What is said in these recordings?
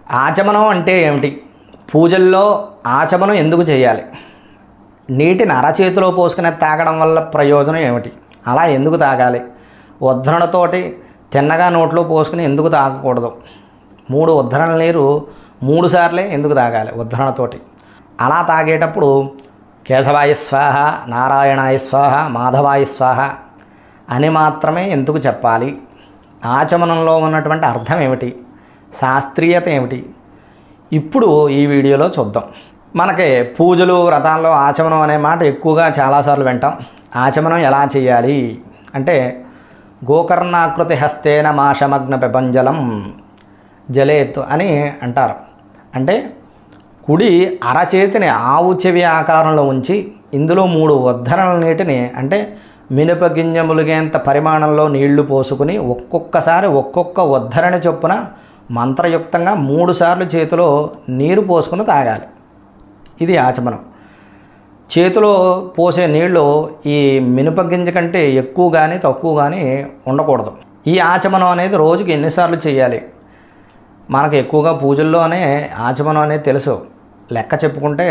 ఆచమనం అంటే ఏమిటి? పూజల్లో ఆచమనం ఎందుకు చేయాలి? నీటిని అరచేతిలో పోసుకుని తాగడం వల్ల ప్రయోజనం ఏమిటి? అలా ఎందుకు తాగాలి? ఉద్ధరణతోటి తిన్నగా నోట్లో పోసుకుని ఎందుకు తాగకూడదు? 3 ఉద్ధరణ నీరు 3 సార్లే ఎందుకు తాగాలి ఉద్ధరణతోటి? అలా తాగేటప్పుడు కేశవాయ స్వాహ, నారాయణాయ స్వాహ, మాధవాయ స్వాహ అని మాత్రమే ఎందుకు చెప్పాలి? ఆచమనంలో ఉన్నటువంటి అర్థం ఏమిటి? శాస్త్రీయత ఏమిటి? ఇప్పుడు ఈ వీడియోలో చూద్దాం. మనకి పూజలు వ్రతాల్లో ఆచమనం అనే మాట ఎక్కువగా చాలాసార్లు వింటాం. ఆచమనం ఎలా చేయాలి అంటే గోకర్ణాకృతి హస్తేన మాషమగ్న పిబంజలం జలేత్ అని అంటారు. అంటే కుడి అరచేతిని ఆవు చెవి ఆకారంలో ఉంచి ఇందులో 3 ఉద్ధరణల నీటిని అంటే మినపగింజ ములిగేంత పరిమాణంలో నీళ్లు పోసుకుని ఒక్కొక్కసారి ఒక్కొక్క ఉద్ధరణ చొప్పున మంత్రయుక్తంగా 3 సార్లు చేతిలో నీరు పోసుకుని తాగాలి. ఇది ఆచమనం. చేతిలో పోసే నీళ్ళు ఈ మినపగింజ కంటే ఎక్కువ కానీ తక్కువ కానీ ఉండకూడదు. ఈ ఆచమనం అనేది రోజుకి ఎన్నిసార్లు చేయాలి? మనకు ఎక్కువగా పూజల్లోనే ఆచమనం అనేది తెలుసు. లెక్క చెప్పుకుంటే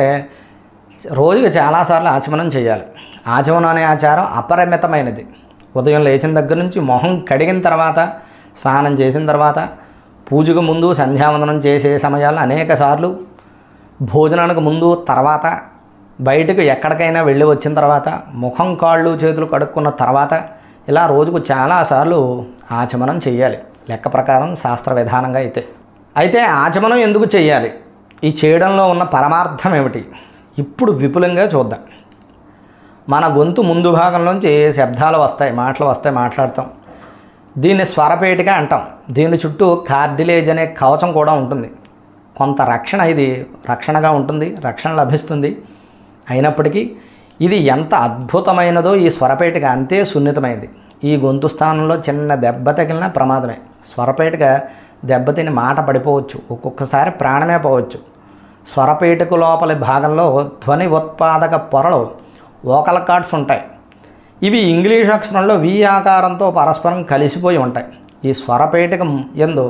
రోజుకి చాలాసార్లు ఆచమనం చేయాలి. ఆచమనం అనే ఆచారం అపరిమితమైనది. ఉదయం లేచిన దగ్గర నుంచి మొహం కడిగిన తర్వాత, స్నానం చేసిన తర్వాత, పూజకు ముందు, సంధ్యావందనం చేసే సమయాల్లో అనేక సార్లు, భోజనానికి ముందు, తర్వాత, బయటకు ఎక్కడికైనా వెళ్ళి వచ్చిన తర్వాత, ముఖం కాళ్ళు చేతులు కడుక్కున్న తర్వాత ఇలా రోజుకు చాలాసార్లు ఆచమనం చేయాలి లెక్క ప్రకారం శాస్త్ర విధానంగా అయితే ఆచమనం ఎందుకు చేయాలి? ఈ చేయడంలో ఉన్న పరమార్థం ఏమిటి? ఇప్పుడు విపులంగా చూద్దాం. మన గొంతు ముందు భాగంలోంచి శబ్దాలు వస్తాయి, మాటలు వస్తాయి, మాట్లాడతాం. దీన్ని స్వరపేటిక అంటాం. దీని చుట్టూ కార్డిలేజ్ అనే కవచం కూడా ఉంటుంది. కొంత రక్షణ, ఇది రక్షణగా ఉంటుంది, రక్షణ లభిస్తుంది. అయినప్పటికీ ఇది ఎంత అద్భుతమైనదో ఈ స్వరపేటిక అంతే సున్నితమైనది. ఈ గొంతు స్థానంలో చిన్న దెబ్బ తగిలిన ప్రమాదమే. స్వరపేటిక దెబ్బతిని మాట పడిపోవచ్చు, ఒక్కొక్కసారి ప్రాణమే పోవచ్చు. స్వరపేటిక లోపలి భాగంలో ధ్వని ఉత్పాదక పొరలు వోకల్ కార్డ్స్ ఉంటాయి. ఇవి ఇంగ్లీష్ అక్షరంలో వి ఆకారంతో పరస్పరం కలిసిపోయి ఉంటాయి. ఈ స్వరపేటిక యందు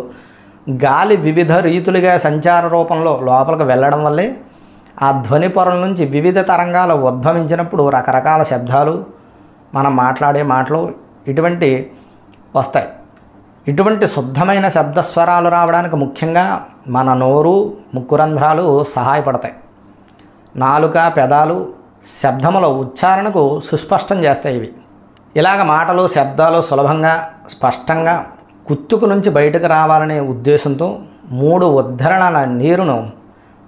గాలి వివిధ రీతులుగా సంచార రూపంలో లోపలికి వెళ్ళడం వల్లే ఆ ధ్వని పొరల నుంచి వివిధ తరంగాలు ఉద్భవించినప్పుడు రకరకాల శబ్దాలు, మనం మాట్లాడే మాటలు ఇటువంటి వస్తాయి. ఇటువంటి శుద్ధమైన శబ్దస్వరాలు రావడానికి ముఖ్యంగా మన నోరు, ముక్కు రంధ్రాలు సహాయపడతాయి. నాలుక, పెదాలు శబ్దముల ఉచ్చారణకు సుస్పష్టం చేస్తాయి. ఇవి ఇలాగ మాటలు, శబ్దాలు సులభంగా, స్పష్టంగా కుత్తుకు నుంచి బయటకు రావాలనే ఉద్దేశంతో 3 ఉద్ధరణల నీరును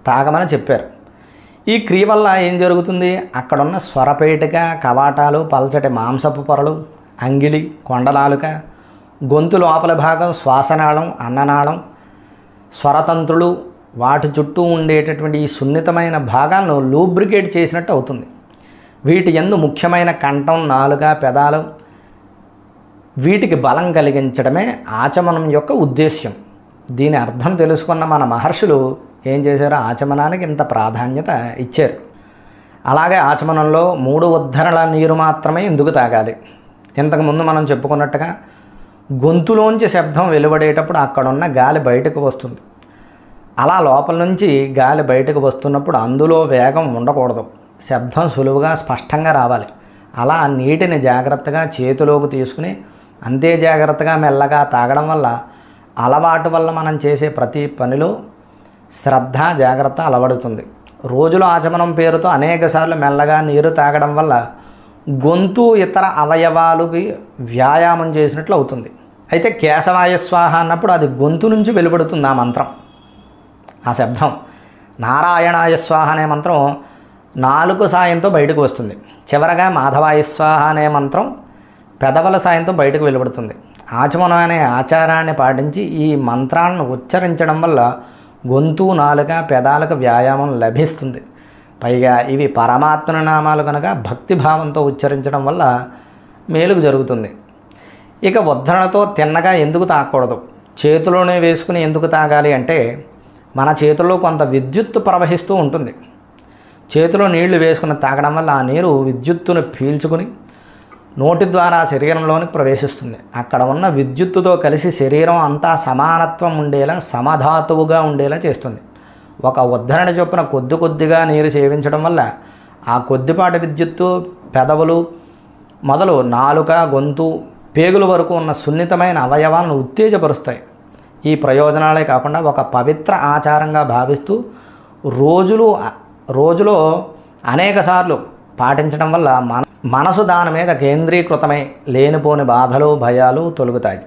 తాగమని చెప్పారు. ఈ క్రియ వల్ల ఏం జరుగుతుంది? అక్కడున్న స్వరపేటిక, కవాటాలు, పల్చటి మాంసపు పొరలు, అంగిలి, కొండనాలుక, గొంతు లోపల భాగం, శ్వాసనాళం, అన్ననాళం, స్వరతంత్రులు, వాటి చుట్టూ ఉండేటటువంటి ఈ సున్నితమైన భాగాలను లూబ్రికేట్ చేసినట్టు అవుతుంది. వీటి యందు ముఖ్యమైన కంఠం, నాలుక, పెదాలు, వీటికి బలం కలిగించడమే ఆచమనం యొక్క ఉద్దేశ్యం. దీని అర్థం తెలుసుకున్న మన మహర్షులు ఏం చేశారో ఆచమనానికి ఇంత ప్రాధాన్యత ఇచ్చారు. అలాగే ఆచమనంలో 3 ఉద్ధరణల నీరు మాత్రమే ఎందుకు తాగాలి? ఇంతకుముందు మనం చెప్పుకున్నట్టుగా గొంతులోంచి శబ్దం వెలువడేటప్పుడు అక్కడున్న గాలి బయటకు వస్తుంది. అలా లోపల నుంచి గాలి బయటకు వస్తున్నప్పుడు అందులో వేగం ఉండకూడదు. శబ్దం సులువుగా, స్పష్టంగా రావాలి. అలా నీటిని జాగ్రత్తగా చేతిలోకి తీసుకుని అంతే జాగ్రత్తగా మెల్లగా తాగడం వల్ల, అలవాటు వల్ల మనం చేసే ప్రతి పనిలో శ్రద్ధ, జాగ్రత్త అలవడుతుంది. రోజులో ఆచమనం పేరుతో అనేకసార్లు మెల్లగా నీరు తాగడం వల్ల గొంతు, ఇతర అవయవాలకి వ్యాయామం చేసినట్లు అవుతుంది. అయితే కేశవాయ స్వాహ అన్నప్పుడు అది గొంతు నుంచి వెలువడుతుంది ఆ మంత్రం, ఆ శబ్దం. నారాయణాయ స్వాహ అనే మంత్రం నాలుక సాయంతో బయటకు వస్తుంది. చివరగా మాధవాయ స్వాహ అనే మంత్రం పెదవుల సాయంతో బయటకు వెలువడుతుంది. ఆచమనం అనే ఆచారాన్ని పాటించి ఈ మంత్రాలను ఉచ్చరించడం వల్ల గొంతు, నాలుక, పెదాలకు వ్యాయామం లభిస్తుంది. పైగా ఇవి పరమాత్మ నామాలు కనుక భక్తిభావంతో ఉచ్చరించడం వల్ల మేలుకు జరుగుతుంది. ఇక ఉద్ధరణతో తిన్నగా ఎందుకు తాగకూడదు? చేతిలోనే వేసుకుని ఎందుకు తాగాలి అంటే మన చేతుల్లో కొంత విద్యుత్తు ప్రవహిస్తూ ఉంటుంది. చేతిలో నీళ్లు వేసుకుని తాగడం వల్ల ఆ నీరు విద్యుత్తును పీల్చుకుని నోటి ద్వారా శరీరంలోనికి ప్రవేశిస్తుంది. అక్కడ ఉన్న విద్యుత్తుతో కలిసి శరీరం అంతా సమానత్వం ఉండేలా, సమధాతువుగా ఉండేలా చేస్తుంది. ఒక ఉద్ధరణ చొప్పున కొద్దిగా నీరు సేవించడం వల్ల ఆ కొద్దిపాటి విద్యుత్తు పెదవులు మొదలు నాలుక, గొంతు, పేగుల వరకు ఉన్న సున్నితమైన అవయవాలను ఉత్తేజపరుస్తాయి. ఈ ప్రయోజనాలే కాకుండా ఒక పవిత్ర ఆచారంగా భావిస్తూ రోజులో అనేకసార్లు పాటించడం వల్ల మనసు దాని మీద కేంద్రీకృతమై లేనిపోని బాధలు, భయాలు తొలగుతాయి.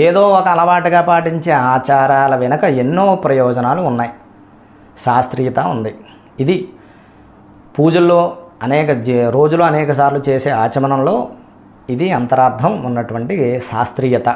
ఏదో ఒక అలవాటుగా పాటించే ఆచారాల వెనుక ఎన్నో ప్రయోజనాలు ఉన్నాయి, శాస్త్రీయత ఉంది. ఇది పూజల్లో రోజులో అనేక సార్లు చేసే ఆచమనంలో ఇది అంతరార్థం ఉన్నటువంటి శాస్త్రీయత.